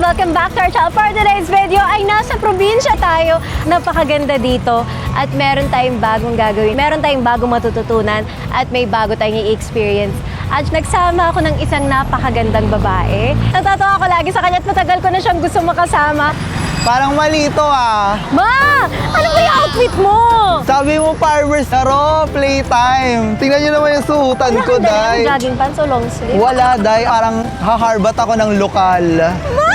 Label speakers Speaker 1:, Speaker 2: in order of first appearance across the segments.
Speaker 1: Welcome back to our channel. For today's video ay nasa probinsya tayo. Napakaganda dito at meron tayong bagong gagawin. Meron tayong bagong matututunan at may bago tayong i-experience. At nagsama ako ng isang napakagandang babae. Natatawa ako lagi sa kanya at matagal ko na siyang gusto makasama.
Speaker 2: Parang mali ito ah.
Speaker 1: Ma! Ano ba yung outfit mo?
Speaker 2: Sabi mo farmers, taro, playtime. Tingnan nyo naman yung suotan ko,
Speaker 1: Wala
Speaker 2: Day.
Speaker 1: ka jogging pants o long sleeve?
Speaker 2: Wala, Day. Arang haharbat ako ng lokal.
Speaker 1: Ma!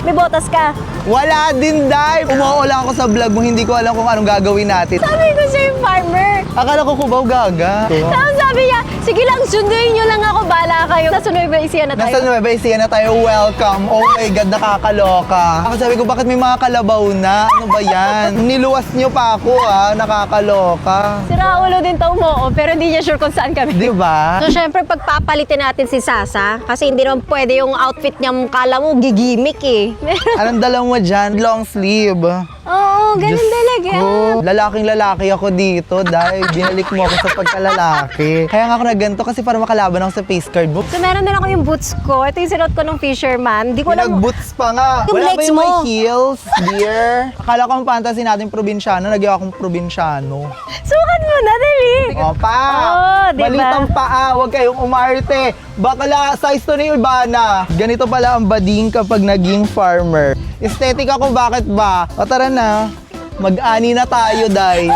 Speaker 1: May botas ka.
Speaker 2: Wala din, Day. Umuo lang ako sa vlog mo, hindi ko alam kung anong gagawin natin.
Speaker 1: Sabi ko sa'yo, farmer.
Speaker 2: Akala ko kubaw gaga.
Speaker 1: Tapos sabi niya, sige lang, sunduin niyo lang ako, bala kayo. Nasa Nueva Ecija na tayo.
Speaker 2: Nasa Nueva Ecija na tayo, welcome. Oh my God, nakakaloka. Ako sabi ko, bakit may mga kalabaw na? Ano ba yan? Niluwas nyo pa ako ah, nakakaloka.
Speaker 1: Si Raulo din to mo, pero hindi niya sure kung saan kami.
Speaker 2: Di ba?
Speaker 1: So, syempre, pagpapalitin natin si Sasa, kasi hindi naman pwede yung outfit niya, kala mo, gigimik eh.
Speaker 2: Anong dala mo dyan? Long sleeve.
Speaker 1: Oo, ganun
Speaker 2: Diyos
Speaker 1: talaga.
Speaker 2: ko, lalaking lalaki ako dito dahil binalik mo ako sa pagkalalaki. Kaya nga ako nagganto kasi para makalaban ako sa face card mo.
Speaker 1: So, meron din ako yung boots ko. Ito yung sinuot ko ng fisherman. Di ko alam.
Speaker 2: Nag-boots pa nga.
Speaker 1: Yung
Speaker 2: Wala ba
Speaker 1: legs
Speaker 2: yung may
Speaker 1: mo.
Speaker 2: heels, dear? Akala ko ang fantasy natin probinsyano, nagyawa akong probinsyano.
Speaker 1: Sukat mo na, dali.
Speaker 2: O pa!
Speaker 1: Oo, diba?
Speaker 2: Balitang paa, huwag kayong umarte. Bakla, size to ni Urbana. Ganito pala ang bading kapag naging farmer. Aesthetic ako, bakit ba? O tara na, mag-ani na tayo, Day.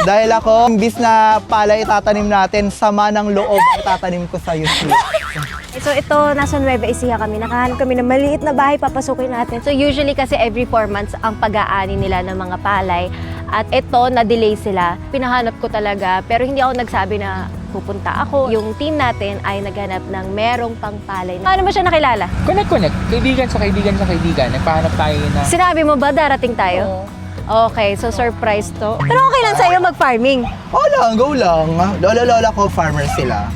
Speaker 2: Dahil ako, imbis na pala itatanim natin, sama ng loob ang itatanim ko sa'yo.
Speaker 1: So ito, nasa Nueva Ecija kami. Nakahanap kami ng maliit na bahay, papasukin natin. So usually kasi every 4 months ang pag-aani nila ng mga palay. At ito, na-delay sila. Pinahanap ko talaga, pero hindi ako nagsabi na pupunta ako. Yung team natin ay naghanap ng merong pangpalay. Paano mo siya nakilala?
Speaker 3: Connect. Kaibigan sa kaibigan sa kaibigan. Nagpahanap tayo na...
Speaker 1: Sinabi mo ba darating tayo? Okay, so surprise to. Pero okay lang sa'yo mag-farming.
Speaker 2: O lang, go lang. Lola ko, farmer sila.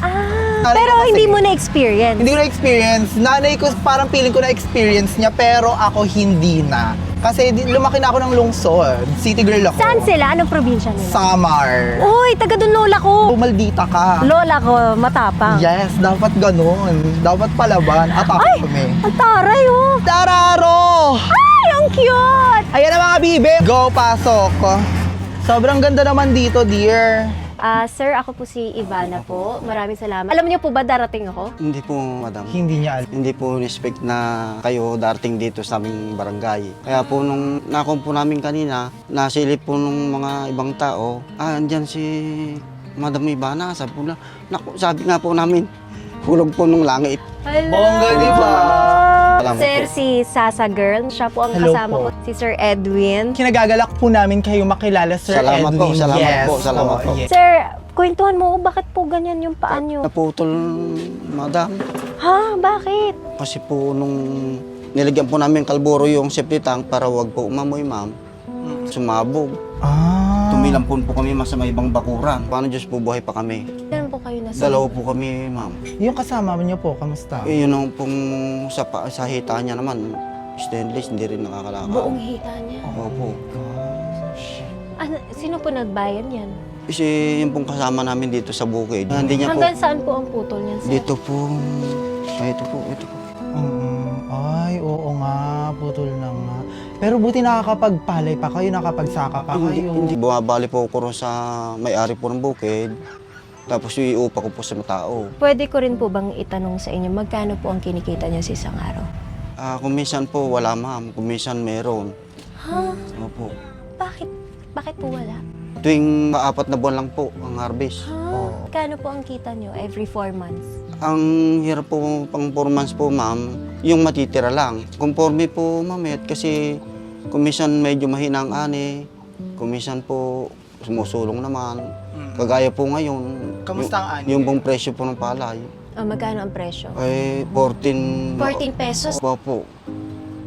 Speaker 2: Nanay
Speaker 1: Pero
Speaker 2: ko kasi-
Speaker 1: hindi mo na-experience.
Speaker 2: Hindi ko na-experience. Nanay ko, parang feeling ko na-experience niya, pero ako hindi na. Kasi lumaki na ako ng lungsod. City girl ako.
Speaker 1: Saan sila? Anong probinsya nila?
Speaker 2: Samar.
Speaker 1: Uy, taga dun lola ko.
Speaker 2: Maldita ka.
Speaker 1: Lola ko, matapang.
Speaker 2: Yes, dapat ganun. Dapat palaban. At ako
Speaker 1: Ay,
Speaker 2: kami.
Speaker 1: ang taray oh.
Speaker 2: Tararo!
Speaker 1: Ay, ang cute!
Speaker 2: Ayan na mga bibe. Go, pasok. Sobrang ganda naman dito, dear.
Speaker 1: Sir, ako po si Ivana po. Maraming salamat. Alam niyo po ba darating ako?
Speaker 4: Hindi po, madam.
Speaker 2: Hindi niya alam.
Speaker 4: Hindi po respect na kayo darating dito sa aming barangay. Kaya po nung nakon po namin kanina, nasilip po nung mga ibang tao, andyan si Madam Ivana. Sabi po na, naku, sabi nga po namin, hulog po nung langit.
Speaker 1: Hello!
Speaker 2: Bongga, di ba?
Speaker 4: Salamat
Speaker 1: Sir,
Speaker 4: po.
Speaker 1: si Sasa Girl. Siya po ang
Speaker 2: Hello
Speaker 1: kasama
Speaker 2: po.
Speaker 1: ko. Si Sir Edwin.
Speaker 2: Kinagagalak po namin kayo makilala, Sir
Speaker 4: Salamat po,
Speaker 2: Edwin.
Speaker 4: salamat
Speaker 2: Yes,
Speaker 4: po, salamat po.
Speaker 2: yes.
Speaker 1: Sir, kwentuhan mo, bakit po ganyan yung paa niyo?
Speaker 4: Naputol, madam.
Speaker 1: Ha? Bakit?
Speaker 4: Kasi po nung nilagyan po namin kalburo yung safety tank para wag po umamoy, ma'am. Sumabog. Tumilampon po kami sa may ibang bakuran. Paano Diyos po buhay pa kami?
Speaker 1: Ilan po kayo nasa?
Speaker 4: Dalawa po kami, ma'am.
Speaker 2: Yung kasama niyo po, kamusta?
Speaker 4: Eh, yun ang pong sa hita niya naman, stainless, hindi rin nakakalakad.
Speaker 1: Buong hita niya.
Speaker 4: Opo.
Speaker 1: Sino po nagbayan yan?
Speaker 4: Kasi yung pong kasama namin dito sa bukid, hindi niya po,
Speaker 1: Hanggang saan po ang putol niyan, sir?
Speaker 4: dito po, ito po.
Speaker 2: Ay, oo nga, putol na nga. Pero buti nakakapagpalay pa kayo, nakapagsaka pa kayo.
Speaker 4: Hindi, bumabali po ko rin sa may-ari po ng bukid, tapos iupa ko po sa mga tao.
Speaker 1: Pwede ko rin po bang itanong sa inyo, magkano po ang kinikita niya sa isang araw?
Speaker 4: Kung minsan po wala, ma'am, kung minsan meron.
Speaker 1: Ha?
Speaker 4: Opo.
Speaker 1: Bakit? Bakit po wala?
Speaker 4: Tuwing 4 na buwan lang po ang harvest.
Speaker 1: Ha? Magkano po ang kita niyo every 4 months?
Speaker 4: Ang hirap po pang 4 months po, ma'am, yung matitira lang. Conforme po, ma'am, kasi kung minsan medyo mahina ang ani, kung minsan po sumusulong naman. Kagaya po ngayon,
Speaker 2: Kamusta ang ani?
Speaker 4: yung pong presyo po ng palay,
Speaker 1: Magkano ang presyo?
Speaker 4: ay 14...
Speaker 1: 14 pesos
Speaker 4: Opo.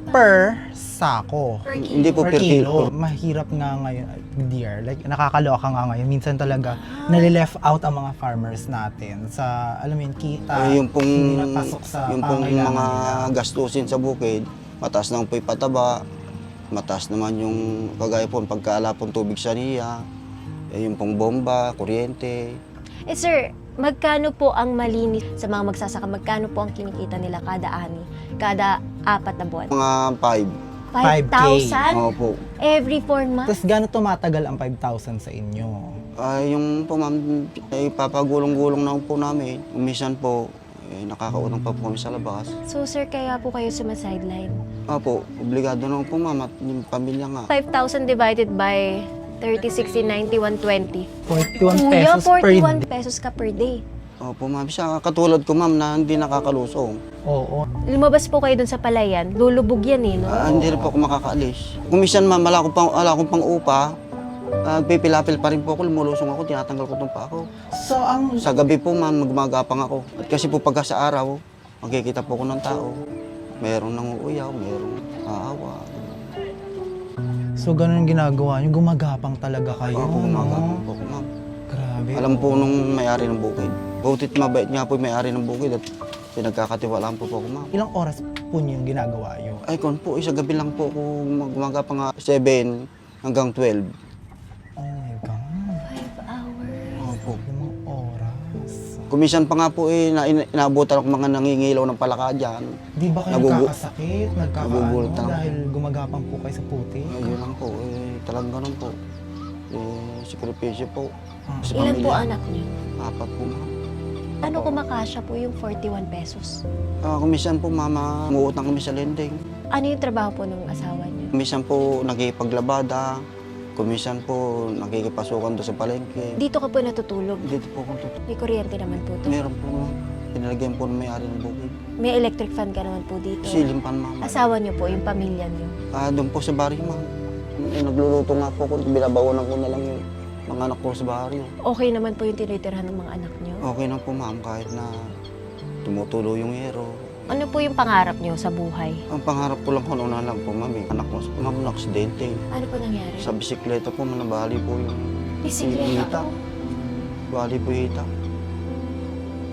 Speaker 2: Per sako.
Speaker 1: per kilo.
Speaker 4: Hindi po
Speaker 2: Per
Speaker 4: per
Speaker 2: kilo.
Speaker 4: kilo.
Speaker 2: Mahirap nga ngayon, dear. Like, nakakaloka nga ngayon. Minsan talaga, nalileft out ang mga farmers natin sa, alam mo yun, kita.
Speaker 4: Yung pong,
Speaker 2: hindi napasok sa
Speaker 4: yung pong
Speaker 2: pangangailangan
Speaker 4: mga
Speaker 2: nila.
Speaker 4: gastusin sa bukid, mataas na po yung pataba, mataas naman yung kagaya po, pagkaala pong tubig sa niya, yung pong bomba, kuryente.
Speaker 1: Sir, magkano po ang malinis sa mga magsasaka? Magkano po ang kinikita nila kada ani? Kada 4 na buwan?
Speaker 4: Mga
Speaker 1: 5,000?
Speaker 4: Opo.
Speaker 1: Every 4 months?
Speaker 2: Tapos gano'n tumatagal ang 5,000 sa inyo?
Speaker 4: Yung po ma'am, ipapagulong-gulong na po namin. Minsan po, nakakautang pa po kami sa labas.
Speaker 1: So sir, kaya po kayo sumasideline?
Speaker 4: Opo, obligado na po ma'am at yung pamilya nga.
Speaker 1: 5,000 divided by 30, 60, 90, 120.
Speaker 2: 41
Speaker 1: Kuya,
Speaker 2: pesos per
Speaker 1: 41
Speaker 2: day.
Speaker 1: pesos ka per day.
Speaker 4: Opo ma'am, siya katulad ko ma'am na hindi nakakalusong.
Speaker 2: Oo.
Speaker 1: Lumabas po kayo dun sa palayan, lulubog yan eh, no?
Speaker 4: Hindi rin po ako makakaalis. Kung minsan ma'am, wala akong pang upa, pipilapil pa rin po ako, lumulusong ako, tinatanggal ko itong pa ako.
Speaker 2: So, ang
Speaker 4: Sa gabi po ma'am, magmagapang ako. At kasi po pagka sa araw, makikita po ko ng tao. Merong nanguuyaw, merong aawa.
Speaker 2: So, ganun yung ginagawa nyo, gumagapang talaga kayo,
Speaker 4: Ako
Speaker 2: no?
Speaker 4: gumagapang po ako ma'am.
Speaker 2: Grabe.
Speaker 4: Alam po nung may-ari ng bukid. Butit mabait nga po yung may-ari ng bukid at pinagkakatiwalaan po ako ma'am.
Speaker 2: Ilang oras po nyo yung ginagawa yun?
Speaker 4: Ay kon po, isa gabi lang po ako gumagapang 7 hanggang 12.
Speaker 2: Oh my God.
Speaker 1: 5 hours.
Speaker 4: Opo.
Speaker 2: Limang oras.
Speaker 4: Kumisan pa nga po inaabutan ako mga nangingilaw ng palaka dyan.
Speaker 2: Di ba kayo
Speaker 4: Nagugu-
Speaker 2: nagkakasakit?
Speaker 4: Nagugulot
Speaker 2: Nagkakaano?
Speaker 4: na.
Speaker 2: Dahil gumagapang po kayo sa puti?
Speaker 4: Ayun lang po, talagang ganun po. Sakripisyo po. Sa
Speaker 1: Ilan po
Speaker 4: pamilya.
Speaker 1: anak niyo?
Speaker 4: 4 po ma'am.
Speaker 1: Ano kumakasya po yung 41 pesos?
Speaker 4: Kumisan po mama, umuutang kami sa lending.
Speaker 1: Ano yung trabaho po ng asawa niyo?
Speaker 4: Kumisan po nagipaglabada. Kumisan po nakikipasukan doon sa palengke.
Speaker 1: Dito ka po natutulog.
Speaker 4: Dito po kung totoo.
Speaker 1: May kuryente naman po to.
Speaker 4: Meron po ma'am. Pinalagyan po ng may-ari ng bukid.
Speaker 1: May electric fan ka naman po dito.
Speaker 4: Silimpan ma'am.
Speaker 1: Asawa niyo po, yung pamilya niyo.
Speaker 4: Doon po sa baryo ma'am. Nagluluto nga po ko. Binabawanan ko na lang yung mga anak ko sa baryo.
Speaker 1: Okay naman po yung tinitirhan ng mga anak niyo.
Speaker 4: Okay na po ma'am kahit na tumutulo yung hero.
Speaker 1: Ano po yung pangarap niyo sa buhay?
Speaker 4: Ang pangarap ko lang kung ano na lang po ma'am. Anak ko ma'am na aksidente.
Speaker 1: Ano po nangyari?
Speaker 4: Sa bisikleta po nabali po yung
Speaker 1: Bisikleta po.
Speaker 4: bali po yung hita.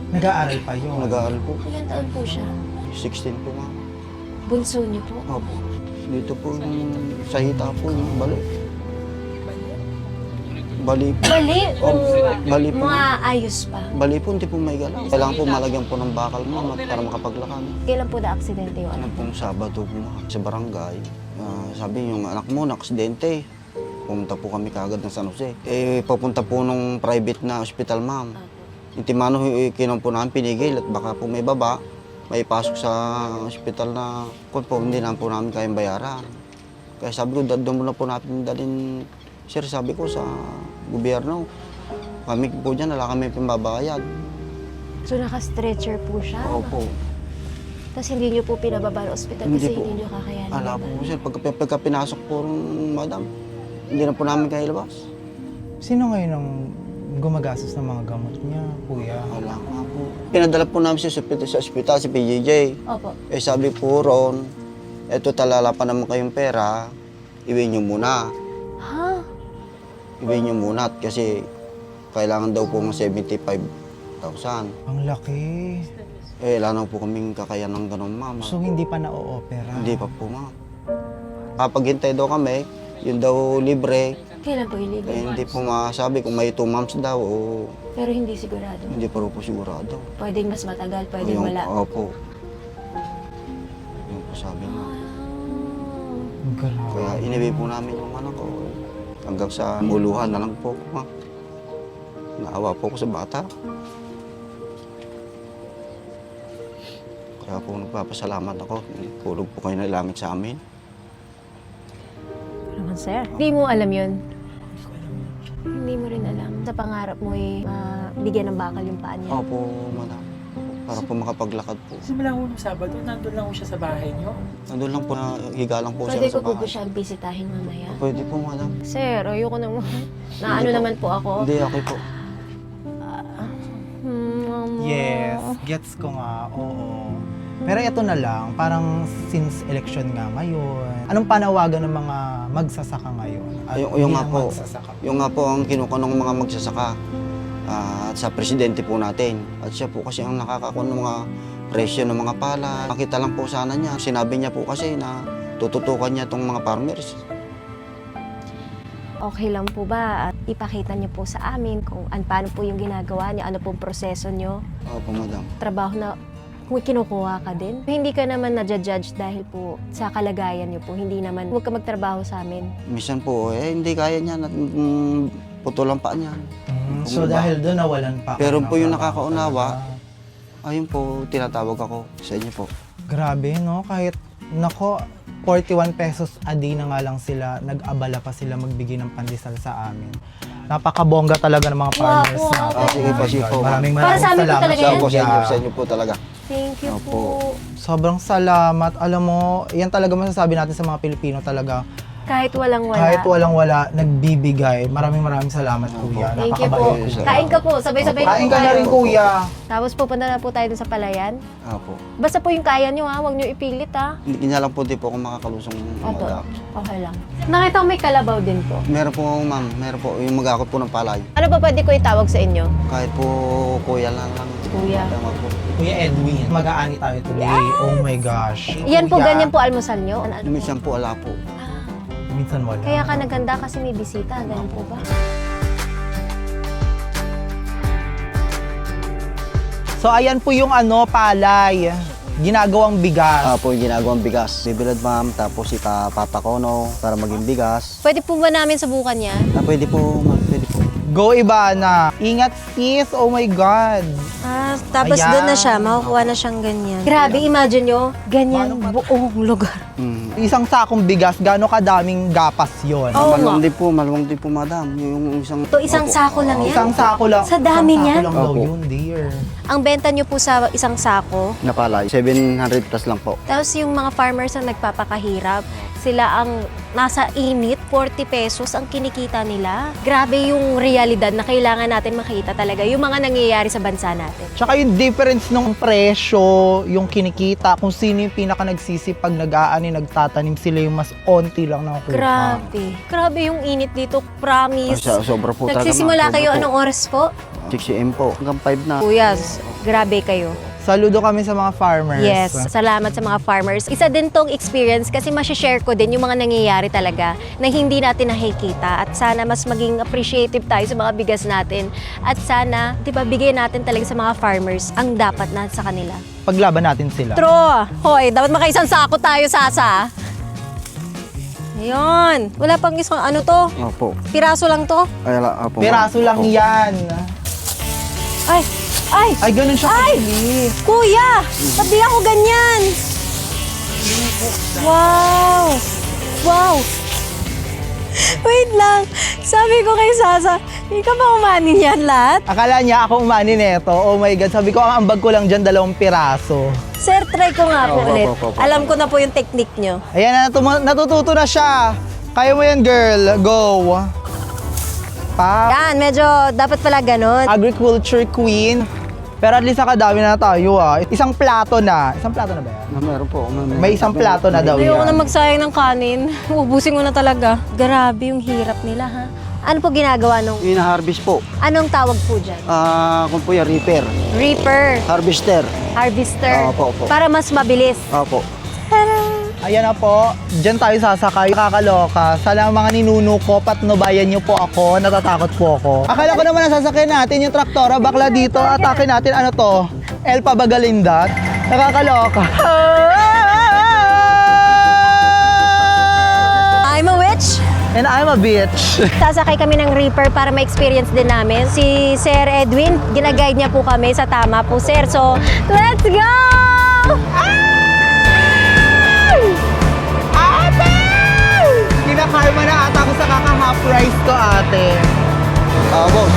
Speaker 2: Nag-aaral pa yun?
Speaker 4: Nag-aaral po.
Speaker 1: Ilan taon po siya?
Speaker 4: 16 po ma'am.
Speaker 1: Bunso niyo po?
Speaker 4: Opo. Dito po yung sa hita po yung bali. Bali po.
Speaker 1: Bali!
Speaker 4: Bali po.
Speaker 1: Mga ayos pa.
Speaker 4: Bali po, hindi po may galaw. Kailangan po malagyan po ng bakal ma'am at para makapaglakad.
Speaker 1: Kailan po na-aksidente yung
Speaker 4: Ano
Speaker 1: anak?
Speaker 4: pong Sabado po ma'am, sa barangay. Sabi yung anak mo na-aksidente. Pumunta po kami kagad ng San Jose. Papunta po nung private na ospital ma'am. Intimano, kinom po namin pinigil at baka po may baba. May pasok sa ospital na kung po, hindi na po namin kayang bayaran. Kaya sabi ko, doon muna po natin dalhin. Sir, sabi ko sa gobyerno, kami po dyan, wala kami pimbabayad.
Speaker 1: So naka-stretcher po siya?
Speaker 4: Opo.
Speaker 1: Tapos hindi niyo po pinababa ng ospital
Speaker 4: Hindi
Speaker 1: kasi
Speaker 4: po.
Speaker 1: hindi niyo kakayanin.
Speaker 4: Ala po
Speaker 1: diba?
Speaker 4: sir, pagka pinasok po ng madam, hindi na po namin kaya ilabas.
Speaker 2: Sino ngayon ang gumagastos ng mga gamot niya, kuya?
Speaker 4: Wala nga po. Pinadala po namin sa ospital, si PJJ.
Speaker 1: Opo.
Speaker 4: Sabi po ron, eto talala pa naman kayong pera, iwin nyo muna.
Speaker 1: Ha?
Speaker 4: Iwin nyo muna kasi kailangan daw po ng 75,000.
Speaker 2: Ang laki.
Speaker 4: Wala na po kaming kakayan ng ganun mama.
Speaker 2: So, hindi pa na-o-opera?
Speaker 4: Hindi pa po ma'am. Kapag hintay daw kami, yun daw libre.
Speaker 1: Kailan po ilibre?
Speaker 4: Hindi po masabi kung may 2 months daw o
Speaker 1: Pero hindi sigurado.
Speaker 4: hindi pa rin po sigurado.
Speaker 1: Pwedeng mas matagal, pwedeng wala.
Speaker 4: Opo. Yung po sabi niya.
Speaker 2: Grabe.
Speaker 4: Kaya iniwi po namin yung anak ko. Hanggang sa muluhan na lang po ako, ma'am. Naawa po ako sa bata. Kaya po nagpapasalamat ako. Tulog po kayo na ilamit sa amin.
Speaker 1: Ano naman, sir? Hindi mo alam yun? Hindi mo rin alam. Sa pangarap mo bigyan ng bakal yung paa niya.
Speaker 4: Opo, madam. Para po makapaglakad po.
Speaker 3: Simula ko nung Sabado, nandun lang ko siya sa bahay niyo.
Speaker 4: Nandun lang po, higa lang po
Speaker 1: Pwede
Speaker 4: siya
Speaker 1: ko
Speaker 4: sa
Speaker 1: po ba
Speaker 4: bahay.
Speaker 1: siya bisitahin mamaya?
Speaker 4: Pwede po, madam.
Speaker 1: Sir, ayoko na na ano
Speaker 4: Hindi po.
Speaker 1: naman po ako.
Speaker 4: Hindi, okay po.
Speaker 2: Yes, gets ko nga, oo. Pero ito na lang, parang since election nga ngayon, anong panawagan ng mga magsasaka ngayon? At
Speaker 4: Yung nga
Speaker 2: bilang
Speaker 4: po,
Speaker 2: magsasaka?
Speaker 4: yung nga po ang kinukuha ng mga magsasaka at sa presidente po natin. At siya po kasi ang nakakakuha ng mga presyo ng mga pala. Nakita lang po sana niya. Sinabi niya po kasi na tututukan niya itong mga farmers.
Speaker 1: Okay lang po ba at ipakita niyo po sa amin kung paano po yung ginagawa niyo, ano pong proseso niyo?
Speaker 4: Opo, madam.
Speaker 1: kung kinukuha ka din. Hindi ka naman na-judge dahil po sa kalagayan niyo po. Hindi naman, huwag ka magtrabaho sa amin.
Speaker 4: Minsan po, hindi kaya niya. Putulan pa niya.
Speaker 2: So dahil doon nawalan pa.
Speaker 4: Pero
Speaker 2: kayo
Speaker 4: po yung
Speaker 2: ng
Speaker 4: nakakaunawa,
Speaker 2: trabaho.
Speaker 4: ayun po, tinatawag ako sa inyo po.
Speaker 2: Grabe, no? Kahit, nako, 41 pesos a day na nga lang sila, nag-abala pa sila magbigay ng pandesal sa amin. Napakabongga talaga ng mga farmers
Speaker 1: Wow,
Speaker 2: natin.
Speaker 1: wow,
Speaker 4: sige po, sige po.
Speaker 2: Maraming
Speaker 1: Para sa amin po
Speaker 2: salamat
Speaker 1: talaga
Speaker 4: Sa
Speaker 1: yan?
Speaker 4: po,
Speaker 2: Kuya.
Speaker 4: sa inyo po talaga.
Speaker 1: Thank you
Speaker 4: Opo.
Speaker 1: po.
Speaker 2: Sobrang salamat. Alam mo, yan talaga masasabi natin sa mga Pilipino talaga.
Speaker 1: Kahit walang-wala.
Speaker 2: Kahit walang-wala, nagbibigay. Maraming salamat, Kuya.
Speaker 1: Thank you po.
Speaker 2: Napakabait po.
Speaker 1: Kain ka po. Sabay-sabay na
Speaker 2: Kain
Speaker 1: po
Speaker 2: ka na
Speaker 1: tayo.
Speaker 2: rin, Kuya.
Speaker 1: Tapos pupunta na po tayo dun sa palayan.
Speaker 4: Opo.
Speaker 1: Basta po yung kaya nyo ha, huwag nyo ipilit ha.
Speaker 4: Hindi lang po, di po ako makakalusong
Speaker 1: Opo,
Speaker 4: mag
Speaker 1: okay lang. Nakita ko may kalabaw din po.
Speaker 4: Meron po, ma'am. Meron po. Yung mag-akot po ng palay.
Speaker 1: Ano ba pwede ko itawag sa inyo?
Speaker 4: Kahit po, kuya lang.
Speaker 1: Kuya.
Speaker 4: Tama po.
Speaker 2: Kuya Edwin, mag-aani tayo today. Oh my gosh.
Speaker 1: Yan po,
Speaker 2: Kuya,
Speaker 1: ganyan po almusal nyo? Ano?
Speaker 4: Minsan po, wala po.
Speaker 2: Minsan wala.
Speaker 1: Kaya ka naganda kasi may bisita, ganyan po ba?
Speaker 2: So ayan po yung palay. Ginagawang bigas.
Speaker 4: Po, yung ginagawang bigas. Bibilad, ma'am. Tapos ipapapakono para maging bigas.
Speaker 1: Pwede po ba namin subukan yan?
Speaker 4: Pwede po, ma'am. Pwede po.
Speaker 2: Go Ibana. Ingat sis. Oh my God.
Speaker 1: Tapos
Speaker 2: Ayan.
Speaker 1: doon na siya, makukuha na siyang ganyan. Grabe, imagine nyo, ganyan buong lugar.
Speaker 2: Isang sakong bigas, gaano kadaming gapas yon?
Speaker 1: Oo
Speaker 4: Maluwang
Speaker 1: nga.
Speaker 4: din po, madam. Yung isang...
Speaker 1: Ito, isang sako lang yan.
Speaker 2: Isang sako lang.
Speaker 1: Sa dami
Speaker 2: isang
Speaker 1: niya?
Speaker 2: sako lang daw
Speaker 4: Opo.
Speaker 2: yun, dear.
Speaker 1: Ang benta nyo po sa isang sako,
Speaker 4: Napalay. 700 plus lang po.
Speaker 1: tapos yung mga farmers ang nagpapakahirap, sila ang nasa init, 40 pesos ang kinikita nila. Grabe yung realidad na kailangan natin makita talaga, yung mga nangyayari sa bansa natin.
Speaker 2: Tsaka yung difference ng presyo, yung kinikita, kung sino yung pinaka nagsisipag, nag-aani, nagtatanim, sila yung mas onti lang nakukuha.
Speaker 1: Grabe. Grabe yung init dito, promise.
Speaker 4: Sobra po talaga.
Speaker 1: Nagsisimula
Speaker 4: ma'am.
Speaker 1: kayo
Speaker 4: Sobra
Speaker 1: anong oras po?
Speaker 4: 6 AM po. Hanggang 5 na.
Speaker 1: Kuya, grabe kayo.
Speaker 2: Saludo kami sa mga farmers.
Speaker 1: Yes, salamat sa mga farmers. Isa din tong experience kasi share ko din yung mga nangyayari talaga na hindi natin nakikita at sana mas maging appreciative tayo sa mga bigas natin at sana, di ba, bigyan natin talaga sa mga farmers ang dapat na sa kanila.
Speaker 2: Paglaban natin sila.
Speaker 1: Tro! Hoy, dapat makaisang sako tayo, Sasa. Ayun. Wala pang isang ano to?
Speaker 4: Opo.
Speaker 1: Piraso lang to?
Speaker 4: Ay, opo.
Speaker 2: Piraso lang
Speaker 4: Opo.
Speaker 2: yan.
Speaker 1: Ay! Ay!
Speaker 2: Ay, ganun siya
Speaker 1: Ay!
Speaker 2: kabilis.
Speaker 1: Kuya! Ba't di ako ganyan? Wow! Wow! Wait lang. Sabi ko kay Sasa, hindi ka ba umanin yan lahat?
Speaker 2: Akala niya ako umani neto. Oh my God. Sabi ko, ang ambag ko lang dyan, 2 piraso.
Speaker 1: Sir, try ko nga po
Speaker 4: Opo,
Speaker 1: ulit.
Speaker 4: opo, opo.
Speaker 1: Alam ko na po yung technique nyo.
Speaker 2: Ayan na, natututo na siya. Kaya mo yan, girl. Go. Pa.
Speaker 1: Yan, medyo dapat pala ganun.
Speaker 2: Agriculture queen. Pero at least nakadami na tayo Isang plato na. Isang plato na ba yan?
Speaker 4: Meron po.
Speaker 2: May isang plato na daw
Speaker 1: Ayoko
Speaker 2: yan.
Speaker 1: na magsayang ng kanin. Ubusin ko na talaga. Grabe yung hirap nila, ha? Ano po ginagawa nung...
Speaker 4: Ina-harvest po.
Speaker 1: Anong tawag po dyan?
Speaker 4: Kung po yan, reaper.
Speaker 1: Reaper,
Speaker 4: Harvester.
Speaker 1: harvester.
Speaker 4: Opo, opo.
Speaker 1: Para mas mabilis.
Speaker 4: Opo.
Speaker 2: Ayan na po. Diyan tayo sasakay. Kakaloka. Sa mga ninuno ko, patnubayan niyo po ako. Natatakot po ako. Akala ko naman nasasakyan natin yung traktora. Bakla dito. Atake natin. Ano to? El Pabagalindat. Nakakaloka.
Speaker 1: I'm a witch.
Speaker 2: And I'm a bitch.
Speaker 1: Sasakay kami ng Reaper para ma-experience din namin. Si Sir Edwin, ginaguide niya po kami sa tama po, Sir. So, let's go!
Speaker 2: Ate! Kinakarma na ata ako sa kaka-half price ko, ate.
Speaker 4: Boss.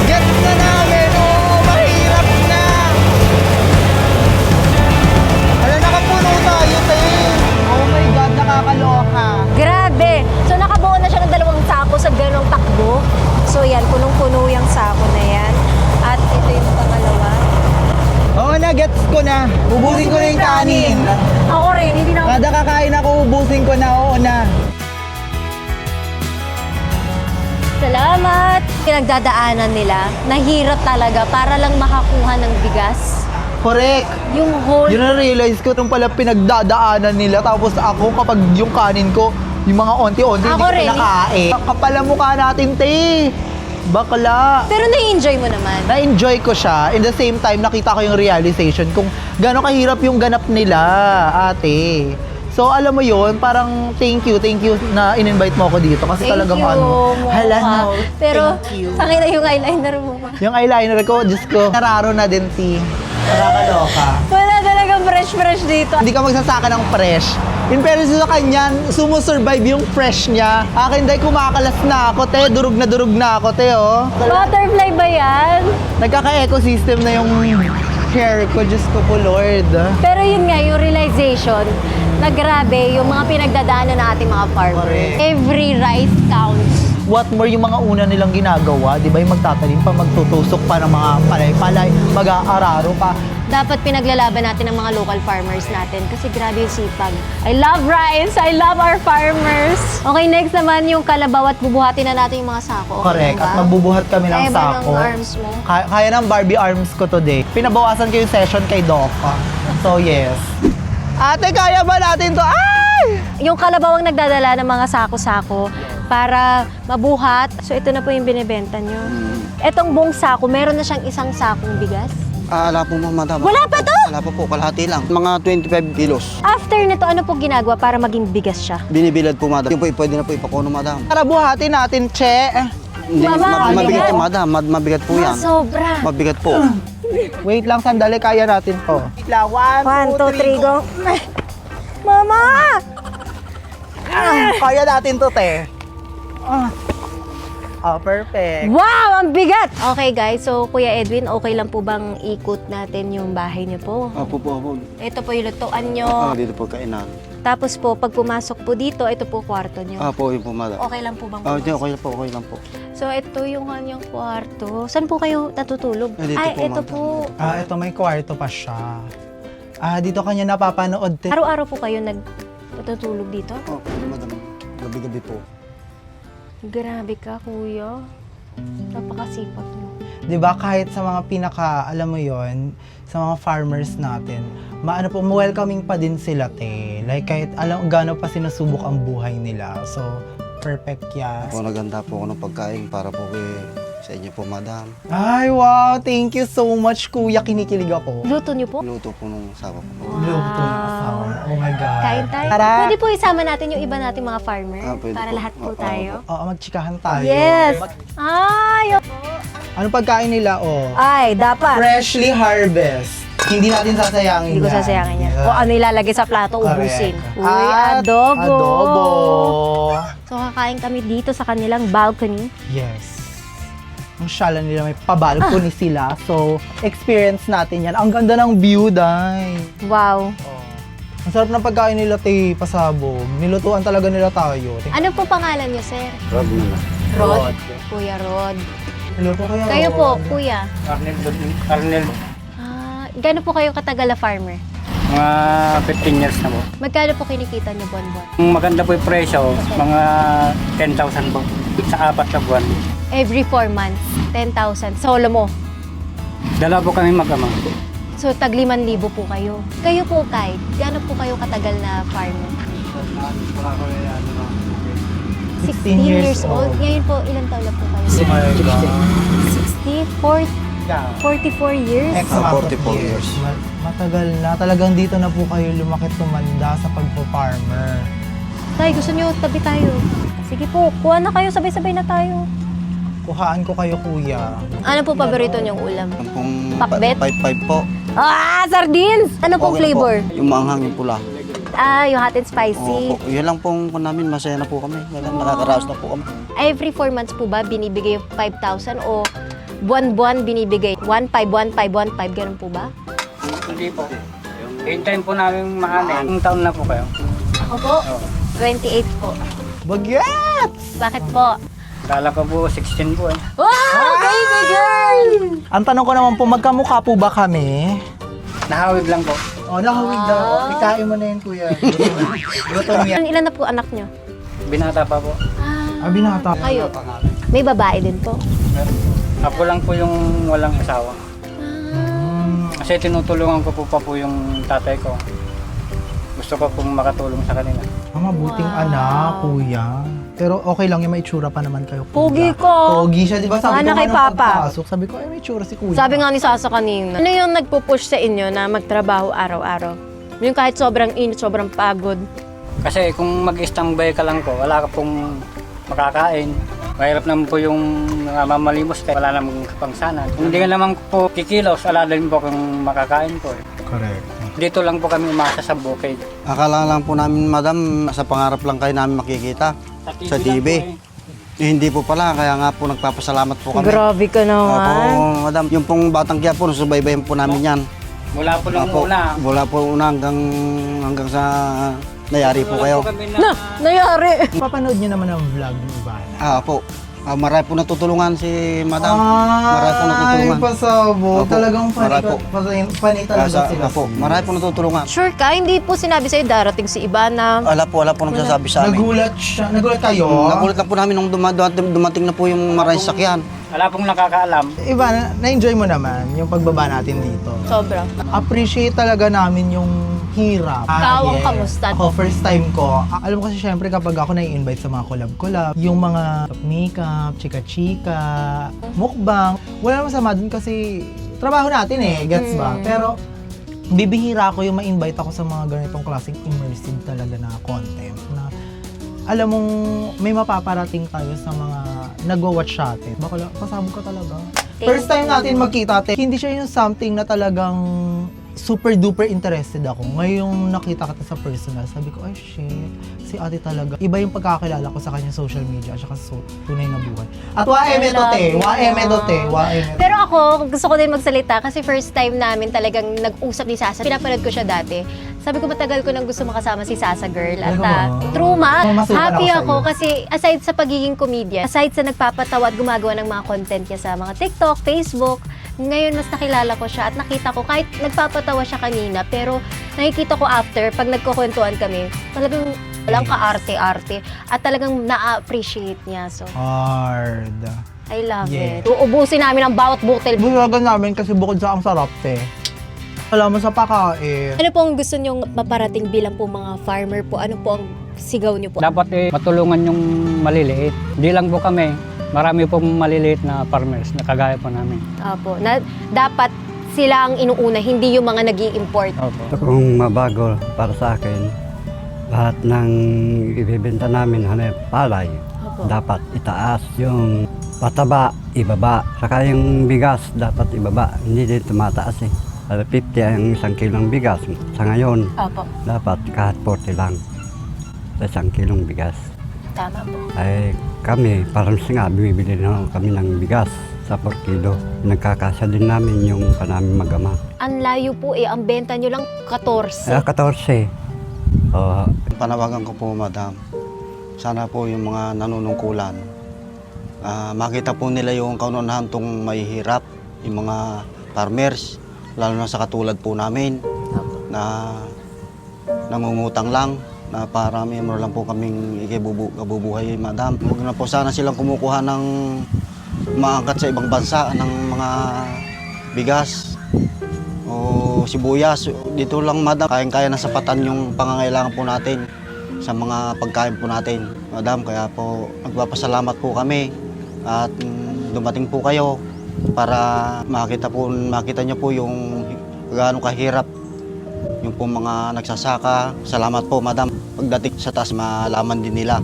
Speaker 2: Gets na namin! Oo, mahirap na! Alam, nakapuno tayo, te! Oh my God, nakakaloka!
Speaker 1: Grabe! So, nakabuo na siya ng 2 sako sa ganong takbo. So, yan, punong-puno yung sako na yan. At ito yung pangalawa.
Speaker 2: Oo na, gets ko na. Ubusin ko na yung kanin.
Speaker 1: Ako rin, hindi na ako...
Speaker 2: Kada kakain ako, ubusin ko na. Oo na.
Speaker 1: Salamat! Pinagdadaanan nila, nahirap talaga para lang makakuha ng bigas.
Speaker 2: Correct.
Speaker 1: Yung whole...
Speaker 2: Yun na-realize ko nung pala pinagdadaanan nila. Tapos ako, kapag yung kanin ko, yung mga onti-onti, hindi
Speaker 1: Ako
Speaker 2: ko
Speaker 1: rin.
Speaker 2: pinakain. Kapal ang mukha natin, te. Bakla.
Speaker 1: Pero na-enjoy mo naman.
Speaker 2: Na-enjoy ko siya. In the same time, nakita ko yung realization kung gano'ng kahirap yung ganap nila, ate. So, alam mo yon, parang thank you na in-invite mo ako dito. Kasi
Speaker 1: Thank
Speaker 2: talagang
Speaker 1: you,
Speaker 2: hala
Speaker 1: Mocha.
Speaker 2: no,
Speaker 1: Pero,
Speaker 2: thank you.
Speaker 1: sakit na yung eyeliner mo.
Speaker 2: Yung eyeliner ko, Diyos ko, nararo na din, ti. Nakakaloka.
Speaker 1: Wala talagang fresh dito.
Speaker 2: Hindi ka magsasaka ng fresh. In fairness sa kanya, sumusurvive yung fresh niya. Akin dahil kumakalas na ako, te. Durog na ako, te, oh.
Speaker 1: Butterfly ba yan?
Speaker 2: Nagkaka-ecosystem na yung hair ko. Diyos ko po, Lord.
Speaker 1: Pero yun nga, yung realization na grabe yung mga pinagdadaanan ng ating mga farmers.
Speaker 2: Correct.
Speaker 1: Every rice counts.
Speaker 2: What more yung mga una nilang ginagawa, di ba? Yung magtatanim pa, magtutusok pa ng mga palay-palay, mag-aararo pa.
Speaker 1: Dapat pinaglalaban natin ang mga local farmers natin kasi grabe yung sipag. I love rice! I love our farmers! Okay, next naman yung kalabaw at bubuhatin na natin yung mga sako. Okay
Speaker 2: Correct.
Speaker 1: lang ba?
Speaker 2: At magbubuhat kami ng
Speaker 1: Kaya ba
Speaker 2: sako.
Speaker 1: ng arms mo?
Speaker 2: Kaya ng Barbie arms ko today. Pinabawasan ko yung session kay Doc. So, yes. Ate, kaya ba natin to? Ay!
Speaker 1: Yung kalabaw ang nagdadala ng mga sako-sako para mabuhat. So ito na po yung binibenta nyo. Etong buong sako, meron na siyang isang sakong bigas.
Speaker 4: Wala po, madam.
Speaker 1: Wala pa to?
Speaker 4: Wala pa po, kalahati lang. Mga 25 kilos.
Speaker 1: After nito, ano po ginagawa para maging bigas siya?
Speaker 4: Binibilad po, madam. Yung po, pwede na po ipakuno, madam.
Speaker 2: Tara, buhatin natin, che.
Speaker 4: Hindi,
Speaker 1: Mama,
Speaker 4: mabigat
Speaker 1: mabigat.
Speaker 4: yan, madam. Mabigat po yan.
Speaker 1: Sobra.
Speaker 4: Mabigat po.
Speaker 2: Wait lang, sandali. Kaya natin to. 1, 2, 3, go.
Speaker 1: Mama!
Speaker 2: Kaya natin to, te. Perfect.
Speaker 1: Wow! Ang bigat! Okay guys, so Kuya Edwin, okay lang po bang ikot natin yung bahay niyo po?
Speaker 4: Opo po, opo.
Speaker 1: Ito po yung lutuan nyo.
Speaker 4: Dito po kainan.
Speaker 1: Tapos po, pag pumasok po dito, ito po kwarto nyo.
Speaker 4: Po, yun po, madam.
Speaker 1: Okay lang po bang
Speaker 4: Okay,
Speaker 1: pumasok?
Speaker 4: okay lang po.
Speaker 1: So, ito yung kanyang kwarto. Saan po kayo natutulog?
Speaker 4: Dito po,
Speaker 1: ito
Speaker 4: ma'am.
Speaker 1: po.
Speaker 2: Ito may kwarto pa siya. Dito kanya napapanood, te.
Speaker 1: Araw-araw po kayo natutulog dito?
Speaker 4: Opo, madam. Gabi-gabi po.
Speaker 1: Grabe ka, kuya. Napakasipag mo.
Speaker 2: 'Di ba kahit sa mga alam mo 'yon, sa mga farmers natin, maano po, welcoming pa din sila, te. Like kahit alam gaano pa sinusubok ang buhay nila. So, perfect yan.
Speaker 4: Po, naganda po ako ng pagkain para po sa inyo po, madam.
Speaker 2: Ay, wow! Thank you so much, kuya. Kinikilig ako.
Speaker 1: Luto niyo po?
Speaker 4: Luto po nung asawa ko.
Speaker 2: Luto ng asawa mo. Oh my God.
Speaker 1: Kain tayo.
Speaker 2: Tara!
Speaker 1: Pwede po isama natin yung iba nating mga farmer
Speaker 4: Pwede
Speaker 1: para
Speaker 4: po.
Speaker 1: lahat po
Speaker 4: Oo,
Speaker 1: tayo.
Speaker 2: Oo, magtsikahan tayo.
Speaker 1: Yes! Ay!
Speaker 2: Anong pagkain nila, oh?
Speaker 1: Ay, dapat.
Speaker 2: Freshly harvest. Hindi natin sasayangin
Speaker 1: Hindi ko
Speaker 2: yan.
Speaker 1: sasayangin yan.
Speaker 2: Yeah.
Speaker 1: O ano ilalagay sa plato, ubusin.
Speaker 2: Correct.
Speaker 1: Uy,
Speaker 2: At
Speaker 1: adobo!
Speaker 2: Adobo!
Speaker 1: So, kakain kami dito sa kanilang balcony.
Speaker 2: Yes. Ang shala nila, may pabalcony sila. So, experience natin yan. Ang ganda ng view, day.
Speaker 1: Wow.
Speaker 2: Ang sarap ng pagkain nila, te, pasabog. Nilutuan talaga nila tayo.
Speaker 1: Ano po pangalan niyo, sir?
Speaker 4: Rob na.
Speaker 1: Rod. Kuya Rod.
Speaker 2: Niluto kayo.
Speaker 1: Kayo po, kuya.
Speaker 3: Arnel,
Speaker 1: Gano'n po kayo katagal na farmer?
Speaker 3: mga 15 years na po.
Speaker 1: Magkano po kinikita niyo buwan-buwan?
Speaker 3: Ang maganda po yung presyo, mga 10,000 po sa 4 na buwan.
Speaker 1: Every 4 months, 10,000. Solo mo.
Speaker 3: Dalawa po kami mag-ama.
Speaker 1: So, tag 5,000 po kayo. Kayo po, Kai, gano'n po kayo katagal na farmer? 16 years old. Ngayon po, ilang taon na po kayo?
Speaker 2: Oh my God.
Speaker 1: 60? 44 years?
Speaker 2: Extra
Speaker 4: 44 years.
Speaker 2: Matagal na. Talagang dito na po kayo lumaki tumanda sa pagpo-farmer.
Speaker 1: Tay, gusto niyo tabi tayo? Sige po, kuha na kayo, sabay-sabay na tayo.
Speaker 2: Kuhaan ko kayo, kuya.
Speaker 1: Ano po paborito niyong ulam?
Speaker 4: Yung pong
Speaker 1: Pakbet?
Speaker 4: 5-5 po.
Speaker 1: Ah, sardines! Ano pong
Speaker 4: Okay na
Speaker 1: flavor?
Speaker 4: po. Yung maanghang, yung pula.
Speaker 1: Yung hot and spicy.
Speaker 4: Opo. Yun lang pong namin, masaya na po kami. Nakakaraos na po kami.
Speaker 1: Every 4 months po ba binibigay yung 5,000 o buwan-buwan binibigay? 1,500, 1,500, 1,500, ganun po ba?
Speaker 3: Hindi po. Hintayin po namin mahanay. Ang taon na po kayo.
Speaker 1: Ako po, 28 po.
Speaker 2: Bagets!
Speaker 1: Bakit po?
Speaker 3: Dala ko po 16 po eh.
Speaker 1: Wow! Baby girl!
Speaker 2: Ang tanong ko naman po, magkamukha po ba kami?
Speaker 3: Nahawig lang po.
Speaker 2: Oh, nakawig daw. Ikain mo na yun, kuya. Gutom yan.
Speaker 1: Ilan na po anak nyo?
Speaker 3: Binata pa po.
Speaker 2: Binata.
Speaker 1: Kayo? May babae din po.
Speaker 3: Ako lang po yung walang asawa. Kasi tinutulungan ko po pa po yung tatay ko. Gusto ko pong makatulong sa kanila.
Speaker 2: Mabuting
Speaker 1: Wow.
Speaker 2: anak, kuya. Pero okay lang yung may itsura pa naman kayo.
Speaker 1: Pogi
Speaker 2: kuya.
Speaker 1: ko.
Speaker 2: Pogi siya, di ba? Sabi
Speaker 1: Sana
Speaker 2: ko
Speaker 1: kay
Speaker 2: nga nung
Speaker 1: Papa.
Speaker 2: pagpasok, sabi ko, ay may itsura si kuya.
Speaker 1: Sabi nga ni Sasa kanina, ano yung nagpupush sa inyo na magtrabaho araw-araw? Yung kahit sobrang init, sobrang pagod.
Speaker 3: Kasi kung mag-standby ka lang po, wala ka pong makakain. Mahirap naman po yung mamalimos ka, wala namang kapangsanan. Kung hindi ka naman po kikilos, wala din po kung makakain po.
Speaker 2: Correct.
Speaker 3: Dito lang po kami umasa sa bukid.
Speaker 4: Akala lang po namin, madam, sa pangarap lang kayo namin makikita sa TV.
Speaker 3: lang po
Speaker 4: Hindi po pala, kaya nga po nagpapasalamat po kami.
Speaker 1: Grabe ka
Speaker 4: Opo,
Speaker 1: naman.
Speaker 4: madam, yung pong Batang Quiapo, subaybayan po namin yan.
Speaker 3: Mula po nung
Speaker 4: Opo,
Speaker 3: una.
Speaker 4: mula po una hanggang sa nayari po kayo.
Speaker 1: Nayari!
Speaker 2: Papanood niyo naman ang vlog ni Ivana.
Speaker 4: Po. Marami po natutulungan si madam. Marami po natutulungan.
Speaker 2: Ay, pasabo.
Speaker 4: Opo.
Speaker 2: Talagang
Speaker 4: Marami po.
Speaker 2: funny talaga sila.
Speaker 4: Po. Marami po natutulungan.
Speaker 1: Sure ka? Hindi po sinabi sa'yo darating si Ivana.
Speaker 4: Wala po nagsasabi sa amin.
Speaker 2: Nagulat siya. Nagulat kayo?
Speaker 4: Nagulat lang po namin nung dumating na po yung maraming sakyan.
Speaker 3: Wala pong nakakaalam.
Speaker 2: Ivana, na-enjoy mo naman yung pagbaba natin dito.
Speaker 1: Sobra.
Speaker 2: Appreciate talaga namin yung hirap.
Speaker 1: Ikaw, ang kamusta?
Speaker 2: Ako, first time ko. Alam mo kasi syempre kapag ako na-invite sa mga collab-collab, yung mga makeup, chika-chika, mukbang, wala naman masama dun kasi trabaho natin gets ba? Pero bibihira ako yung ma-invite ako sa mga ganitong klaseng immersive talaga na content na alam mong may mapaparating tayo sa mga nagwa-watch natin. Baka pasabog ka talaga. First time natin magkita, hindi siya yung something na talagang super duper interested ako. Ngayong nakita kita sa personal, sabi ko, ay shit, si ate talaga. Iba yung pagkakilala ko sa kanya social media at saka sa tunay na buhay. At waeme to te, waeme to te, waeme.
Speaker 1: Pero ako, gusto ko din magsalita kasi first time namin talagang nag-usap ni Sasa. Pinapanood ko siya dati. Sabi ko matagal ko nang gusto makasama si Sasa girl. At
Speaker 2: Talaga ba?
Speaker 1: true ma,
Speaker 2: Masukan
Speaker 1: happy
Speaker 2: ako sa
Speaker 1: ako
Speaker 2: iyo.
Speaker 1: kasi aside sa pagiging comedian, aside sa nagpapatawa at gumagawa ng mga content niya sa mga TikTok, Facebook, ngayon mas nakilala ko siya at nakita ko kahit nagpapatawa siya kanina pero nakikita ko after pag nagkukwentuhan kami, talagang walang kaarte-arte at talagang na-appreciate niya. So,
Speaker 2: Hard.
Speaker 1: I love
Speaker 2: Yeah.
Speaker 1: it. Uubusin namin ang bawat butil.
Speaker 2: Bulagan namin kasi bukod sa ang sarap te. Alam mo sa pakain.
Speaker 1: Ano po ang gusto nyong maparating bilang po mga farmer po? Ano po ang sigaw niyo po?
Speaker 3: Dapat matulungan yung maliliit. Di lang po kami. Marami pong maliliit na farmers na kagaya po namin.
Speaker 1: Opo, na dapat sila ang inuuna, hindi yung mga nag-i-import.
Speaker 3: Opo.
Speaker 5: Kung mabago para sa akin, lahat ng ibibenta namin hanap palay,
Speaker 1: Opo.
Speaker 5: dapat itaas. Yung pataba, ibaba. Saka yung bigas, dapat ibaba. Hindi din tumataas eh. 50 ang isang kilong bigas. Sa ngayon,
Speaker 1: Opo,
Speaker 5: dapat kahit 40 lang sa isang kilong bigas.
Speaker 1: tama po.
Speaker 5: Ay kami, parang nga, bumibili na kami ng bigas sa 4 kilo. Nagkakasya din namin yung panaming magama.
Speaker 1: Ang layo po ang benta nyo lang 14.
Speaker 5: 14.
Speaker 4: Panawagan ko po, madam. Sana po yung mga nanunungkulan, makita po nila yung kaunahan tong mahihirap, yung mga farmers, lalo na sa katulad po namin, na nangungutang lang, na para may lang po kaming ikabubuhay, madam. Huwag na po sana silang kumukuha ng maangkat sa ibang bansa ng mga bigas o sibuyas. Dito lang, madam, kayang-kaya na sapatan yung pangangailangan po natin sa mga pagkain po natin, madam. Kaya po nagpapasalamat po kami at dumating po kayo para makita niyo po yung gaano kahirap yung po mga nagsasaka. Salamat po, madam. Pagdating sa taas, malaman din nila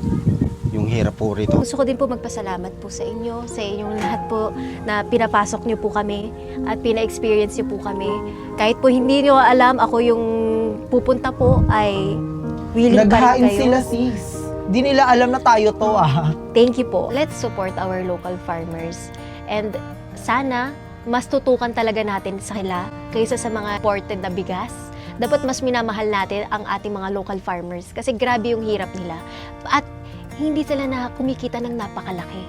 Speaker 4: yung hirap po rito.
Speaker 1: Gusto ko din po magpasalamat po sa inyo, sa inyong lahat po na pinapasok niyo po kami at pina-experience niyo po kami. Kahit po hindi niyo alam, ako yung pupunta po ay willing pa rin
Speaker 2: Naghain
Speaker 1: kayo.
Speaker 2: sila sis. Di nila alam na tayo to
Speaker 1: Thank you po. Let's support our local farmers. And sana, mas tutukan talaga natin sa kanila kaysa sa mga imported na bigas. Dapat mas minamahal natin ang ating mga local farmers kasi grabe yung hirap nila. At hindi sila na kumikita ng napakalaki.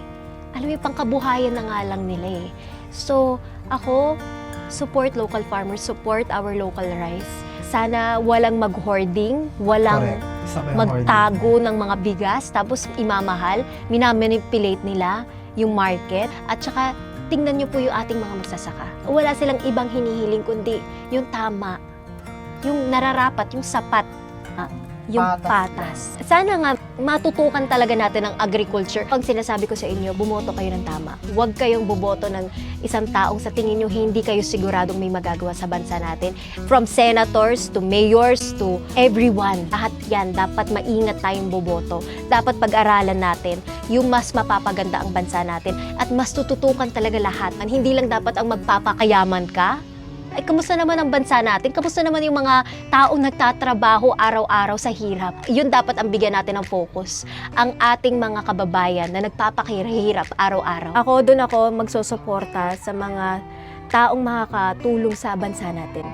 Speaker 1: Alam mo, yung pangkabuhayan na nga lang nila eh. So, ako, support local farmers, support our local rice. Sana walang mag-hoarding, walang magtago ng mga bigas, tapos imamahal, minamanipulate nila yung market, at saka tingnan niyo po yung ating mga magsasaka. Wala silang ibang hinihiling kundi yung tama, yung nararapat, yung sapat, yung patas. Sana nga matutukan talaga natin ang agriculture. Pag sinasabi ko sa inyo, bumoto kayo ng tama. Huwag kayong buboto ng isang taong sa tingin nyo hindi kayo siguradong may magagawa sa bansa natin. From senators to mayors to everyone. Lahat yan, dapat maingat tayong boboto. Dapat pag-aralan natin yung mas mapapaganda ang bansa natin at mas tututukan talaga lahat. Hindi lang dapat ang magpapakayaman ka. Ay, kamusta naman ang bansa natin? Kamusta naman yung mga taong nagtatrabaho araw-araw sa hirap? Yun dapat ang bigyan natin ng focus. Ang ating mga kababayan na nagpapakahirap araw-araw. Doon ako magsusuporta sa mga taong makakatulong sa bansa natin.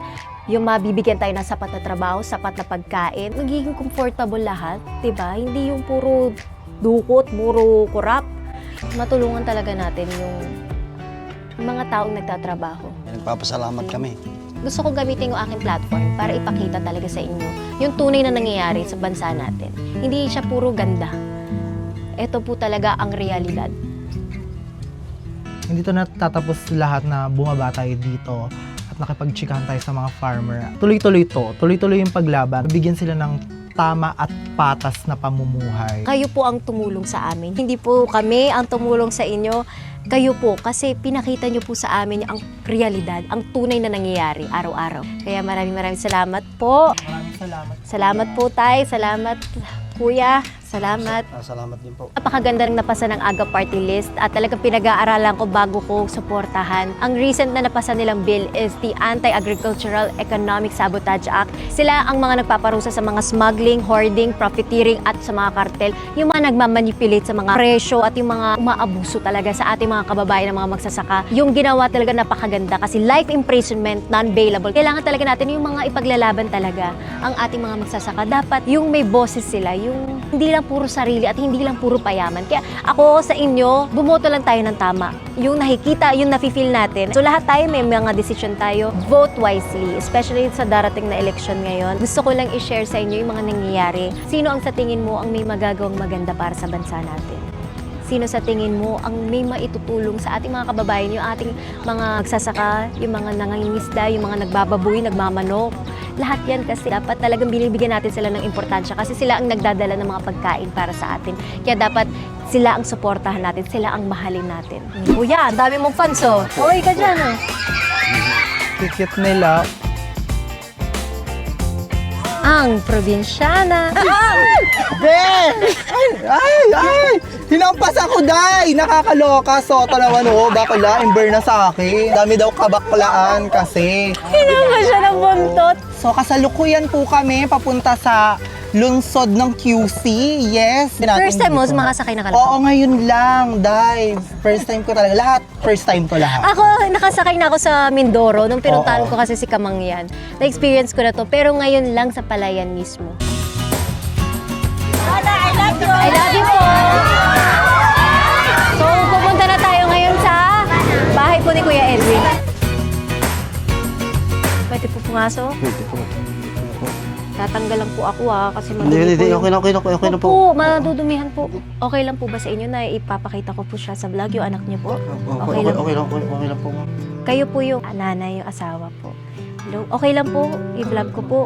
Speaker 1: Yung mabibigyan tayo ng sapat na trabaho, sapat na pagkain, magiging comfortable lahat, 'di ba? Hindi yung puro dukot, puro kurap. Matulungan talaga natin yung mga taong nagtatrabaho.
Speaker 4: Nagpapasalamat kami.
Speaker 1: Gusto ko gamitin yung aking platform para ipakita talaga sa inyo yung tunay na nangyayari sa bansa natin. Hindi siya puro ganda. Ito po talaga ang realidad.
Speaker 2: Hindi to natatapos lahat na bumaba tayo dito at nakipagtsikahan tayo sa mga farmer. Tuloy-tuloy to. Tuloy-tuloy yung paglaban. Bigyan sila ng tama at patas na pamumuhay.
Speaker 1: Kayo po ang tumulong sa amin. Hindi po kami ang tumulong sa inyo. Kayo po, kasi pinakita nyo po sa amin ang realidad, ang tunay na nangyayari araw-araw. Kaya maraming salamat po.
Speaker 2: Maraming salamat.
Speaker 1: Salamat po, Tay. Salamat, Kuya. Salamat.
Speaker 4: Salamat din po.
Speaker 1: Napakaganda rin napasa ng AGA Party List at talagang pinag-aaralan ko bago ko suportahan. Ang recent na napasa nilang bill is the Anti-Agricultural Economic Sabotage Act. Sila ang mga nagpaparusa sa mga smuggling, hoarding, profiteering at sa mga kartel. Yung mga nagmamanipulate sa mga presyo at yung mga umaabuso talaga sa ating mga kababayan na mga magsasaka. Yung ginawa talaga napakaganda kasi life imprisonment, non-bailable. Kailangan talaga natin yung mga ipaglalaban talaga ang ating mga magsasaka. Dapat yung may boses sila, yung hindi lang puro sarili at hindi lang puro payaman. Kaya ako sa inyo, bumoto lang tayo ng tama. Yung nakikita, yung nafe-feel natin. So lahat tayo may mga decision tayo. Vote wisely, especially sa darating na election ngayon. Gusto ko lang i-share sa inyo yung mga nangyayari. Sino ang sa tingin mo ang may magagawang maganda para sa bansa natin? Sino sa tingin mo ang may maitutulong sa ating mga kababayan, yung ating mga magsasaka, yung mga nangangingisda, yung mga nagbababoy, nagmamanok. Lahat yan kasi dapat talagang binibigyan natin sila ng importansya kasi sila ang nagdadala ng mga pagkain para sa atin. Kaya dapat sila ang suportahan natin, sila ang mahalin natin. Kuya, ang dami mong fans oh. Uy ka dyan oh.
Speaker 2: Kikit nila.
Speaker 1: Ang probinsyana.
Speaker 2: Be! Ay! Hinampas ako, Day! Nakakaloka. Soto naman, bakla. Ember na sa akin. Dami daw kabaklaan kasi.
Speaker 1: Hinampas siya ng buntot.
Speaker 2: So, kasalukuyan po kami papunta sa lungsod ng QC. Yes.
Speaker 1: First time mo makasakay na kalapag?
Speaker 2: Oo, ngayon lang, Day. First time ko talaga. Lahat, first time ko lahat.
Speaker 1: Ako, nakasakay na ako sa Mindoro nung pinuntahan
Speaker 2: Oo.
Speaker 1: ko kasi si Kamangyan. Na-experience ko na to, pero ngayon lang sa Palayan mismo. I love you po! So, pupunta na tayo ngayon sa bahay po ni Kuya Edwin. Pwede po pumasok? Tatanggal lang po ako kasi madumi po yung...
Speaker 4: Okay na po.
Speaker 1: Opo, madudumihan po. Okay lang po ba sa inyo na ipapakita ko po siya sa vlog, yung anak niyo po?
Speaker 4: Okay lang po.
Speaker 1: Kayo po yung nanay, yung asawa po. Hello? Okay lang po, i-vlog ko po.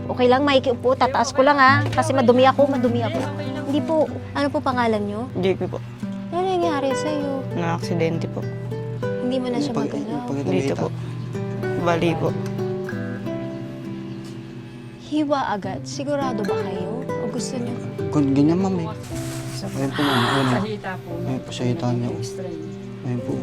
Speaker 1: Okay lang, Mikey po, tataas ko lang ha. Kasi madumi ako. Hindi po, ano po pangalan nyo?
Speaker 6: JP po.
Speaker 1: Ano nangyari sa'yo?
Speaker 6: Na-aksidente po.
Speaker 1: Hindi mo na siya magalaw.
Speaker 6: Dito po. Bali po.
Speaker 1: Hiwa agad. Sigurado ba kayo? O gusto nyo?
Speaker 4: Ganyan, ma'am eh. Ayun po, ma'am. Ayun po, sa hita niya. Ayun po,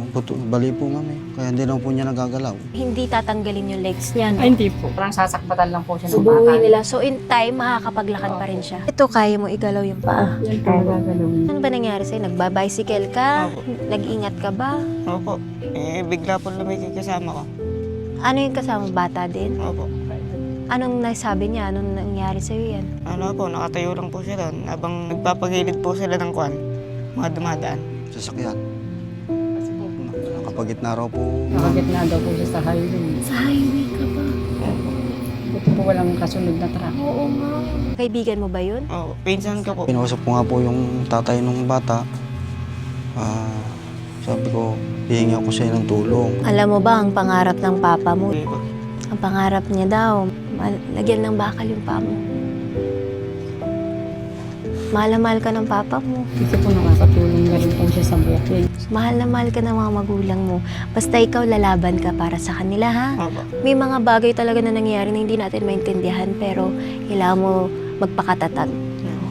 Speaker 4: bali po, ma'am eh. Kaya hindi lang po niya nagagalaw.
Speaker 1: Hindi tatanggalin yung legs niya, no?
Speaker 3: Ay, hindi po. Parang sasakbatan lang po siya ng
Speaker 1: Subuhin
Speaker 3: bata.
Speaker 1: nila. So in time, makakapaglakad pa rin siya. Ito, kaya mo igalaw yung paa.
Speaker 3: Yan po gagalawin.
Speaker 1: Ano ba nangyari sa'yo? Nagbabicycle ka? Nag-ingat ka ba?
Speaker 6: Opo. Bigla po lumikik kasama ko.
Speaker 1: Ano yung kasama? Bata din?
Speaker 6: Opo.
Speaker 1: Anong nasabi niya? Anong nangyari sa'yo yan?
Speaker 6: Ano po, nakatayo lang po sila. Habang nagpapagilid po sila ng kwan, mga dumadaan.
Speaker 4: Sasakyan. Nakapagitna raw po.
Speaker 3: Nakagitna daw po siya sa highway.
Speaker 1: Sa highway ka ba?
Speaker 3: Ito po walang kasunod na truck.
Speaker 1: Oo nga. Kaibigan mo ba yun?
Speaker 6: Opo. Pinsan ko po.
Speaker 4: Pinausap ko nga po yung tatay ng bata. Sabi ko, hihingi ako sa'yo ng tulong.
Speaker 1: Alam mo ba ang pangarap ng papa mo?
Speaker 6: Hindi po.
Speaker 1: Ang pangarap niya daw, lagyan ng bakal yung paa mo. Mahal na mahal ka ng papa mo.
Speaker 7: Kasi po nakakatulong na rin po siya sa buhay.
Speaker 1: Mahal na mahal ka ng mga magulang mo. Basta ikaw lalaban ka para sa kanila, ha?
Speaker 6: Opo.
Speaker 1: May mga bagay talaga na nangyayari na hindi natin maintindihan, pero kailangan mo magpakatatag.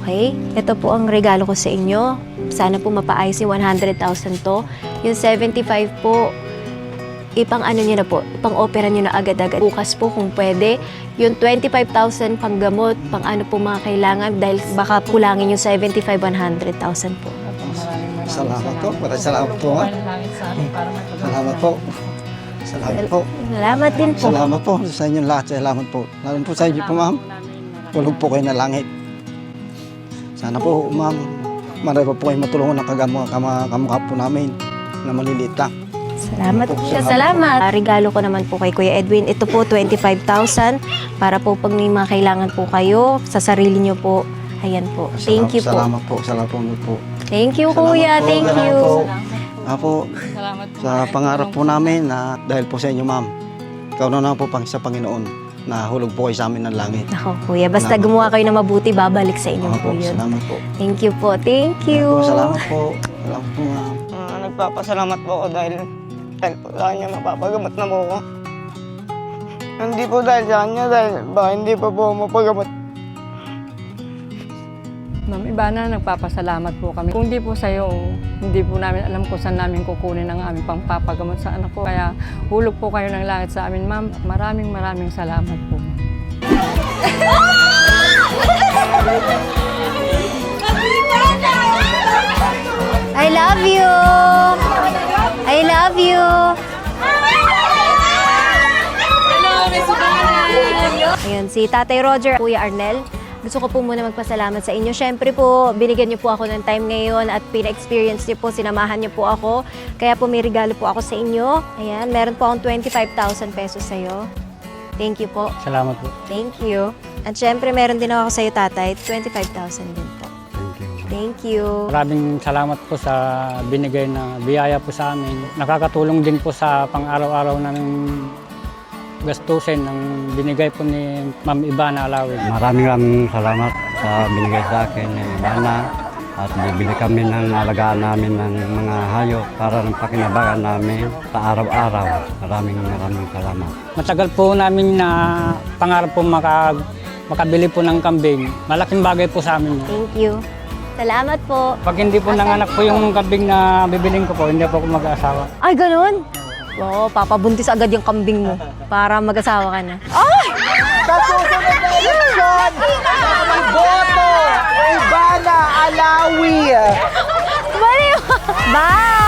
Speaker 1: Okay? Ito po ang regalo ko sa inyo. Sana po mapaayos yung 100,000 to. Yung 75 po, ipang-ano nyo na po, ipang-opera nyo na agad-agad. Bukas po kung pwede, yung 25,000 pang gamot, pang ano po mga kailangan, dahil baka kulangin yung 75, 100,000 po.
Speaker 4: Salamat po. Maraming salamat po, ma'am. Salamat po. Salamat po.
Speaker 1: Salamat din po.
Speaker 4: Salamat po sa inyong lahat. Salamat po. Lalo po sa inyo po, ma'am. Tulog po kayo na langit. Sana po, ma'am, marami po kayo matulungan ng kamukha po namin na maliliit lang.
Speaker 1: Salamat po. Salamat. Regalo ko naman po kay Kuya Edwin. Ito po, 25,000 para po pag may mga kailangan po kayo sa sarili nyo po. Ayan po. Thank you po.
Speaker 4: Salamat po. Salamat po.
Speaker 1: Thank you,
Speaker 4: Salamat
Speaker 1: Kuya.
Speaker 4: po,
Speaker 1: Thank
Speaker 4: salamat
Speaker 1: you.
Speaker 4: po. Apo,
Speaker 7: Salamat po.
Speaker 4: sa pangarap po namin na dahil po sa inyo, ma'am, ikaw na po sa Panginoon na hulog po kayo sa amin ng langit.
Speaker 1: Ako, Kuya. Basta
Speaker 4: Salamat
Speaker 1: gumawa kayo ng mabuti, babalik sa inyo po
Speaker 4: Apo,
Speaker 1: yun.
Speaker 4: salamat po.
Speaker 1: Thank you po. Thank you.
Speaker 4: Apo, salamat po. Salamat po, ma'am.
Speaker 6: Nagpapasalamat po ako dahil po sa kanya mapapagamot na po ako. Hindi po dahil sa kanya, dahil baka hindi pa po mapagamot.
Speaker 7: Ma'am Ivana, nagpapasalamat po kami. Kung di po sa'yo, hindi po namin alam kung saan namin kukunin ang aming pangpapagamot sa anak ko. Kaya hulog po kayo ng langit sa amin, ma'am. Maraming salamat po.
Speaker 1: I love you. I love you. Ayun, si Tatay Roger, Kuya Arnel. Gusto ko po muna magpasalamat sa inyo. Siyempre po, binigyan niyo po ako ng time ngayon at pina-experience niyo po, sinamahan niyo po ako. Kaya po may regalo po ako sa inyo. Ayan, meron po akong 25,000 pesos sa'yo. Thank you po.
Speaker 3: Salamat po.
Speaker 1: Thank you. At syempre, meron din ako sa'yo, Tatay. 25,000 din po.
Speaker 5: Thank you.
Speaker 1: Thank you.
Speaker 3: Maraming salamat po sa binigay na biyaya po sa amin. Nakakatulong din po sa pang-araw-araw naming gastusin ng binigay po ni Ma'am Ivana Alawid.
Speaker 5: Maraming salamat sa binigay sa akin ni Ivana at bibili kami ng alagaan namin ng mga hayop para ng pakinabangan namin sa araw-araw. Maraming salamat.
Speaker 3: Matagal po namin na pangarap po makabili po ng kambing. Malaking bagay po sa amin.
Speaker 1: Thank you. Salamat po.
Speaker 3: Pag hindi po nanganak po yung kambing na bibiling ko po, hindi po ako mag-aasawa.
Speaker 1: Ay, ganun? Oo, papabuntis agad yung kambing mo para mag-asawa ka na. Ay!
Speaker 2: Sa susunod na eleksyon, iboto Ivana Alawi.
Speaker 1: Baliw! Bye!